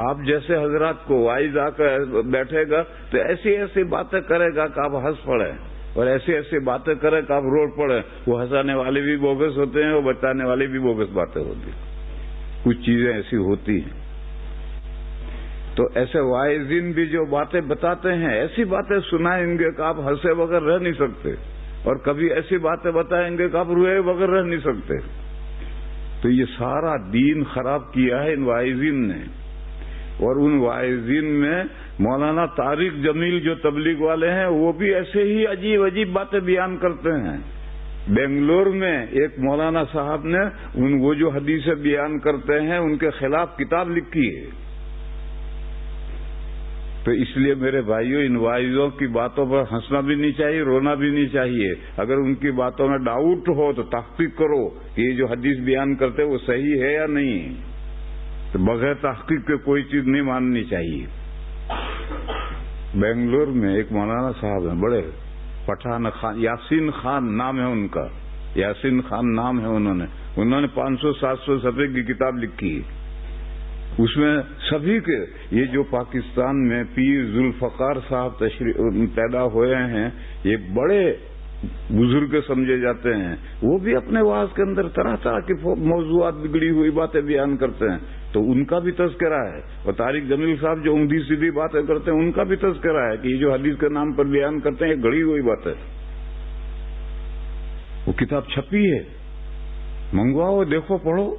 آپ جیسے حضرات کو وائز آ کر بیٹھے گا تو ایسی ایسی باتیں کرے گا کہ آپ ہنس پڑے، اور ایسی ایسی باتیں کرے کہ آپ روڈ پڑے۔ وہ ہنسانے والے بھی بوگس ہوتے ہیں، وہ بتانے والے بھی بوگس باتیں ہوتی ہیں، کچھ چیزیں ایسی ہوتی ہیں۔ تو ایسے وائزین بھی جو باتیں بتاتے ہیں، ایسی باتیں سنائیں گے کہ آپ ہنسے بغیر رہ نہیں سکتے، اور کبھی ایسی باتیں بتائیں گے کہ آپ روئے بغیر رہ نہیں سکتے۔ تو یہ سارا دین خراب کیا ہے ان وائزین نے، اور ان واعظین میں مولانا طارق جمیل جو تبلیغ والے ہیں وہ بھی ایسے ہی عجیب عجیب باتیں بیان کرتے ہیں۔ بنگلور میں ایک مولانا صاحب نے وہ جو حدیثیں بیان کرتے ہیں ان کے خلاف کتاب لکھی ہے۔ تو اس لیے میرے بھائیوں، ان واعظوں کی باتوں پر ہنسنا بھی نہیں چاہیے، رونا بھی نہیں چاہیے۔ اگر ان کی باتوں میں ڈاؤٹ ہو تو تحقیق کرو کہ یہ جو حدیث بیان کرتے وہ صحیح ہے یا نہیں۔ تو بغیر تحقیق کے کوئی چیز نہیں ماننی چاہیے۔ بنگلور میں ایک مولانا صاحب ہیں، بڑے پٹھان خان، یاسین خان نام ہے ان کا، یاسین خان نام ہے انہوں نے 500-700 صفحے کی کتاب لکھی ہے۔ اس میں سبھی کے یہ جو پاکستان میں پیر ذوالفقار صاحب پیدا ہوئے ہیں، یہ بڑے بزرگ سمجھے جاتے ہیں، وہ بھی اپنے واعظ کے اندر طرح طرح کی موضوعات، بگڑی ہوئی باتیں بیان کرتے ہیں، تو ان کا بھی تذکرہ ہے۔ اور طارق جمیل صاحب جو عمدی سیدھی باتیں کرتے ہیں ان کا بھی تذکرہ ہے کہ یہ جو حدیث کے نام پر بیان کرتے ہیں یہ گڑی ہوئی بات ہے۔ وہ کتاب چھپی ہے، منگواؤ، دیکھو، پڑھو۔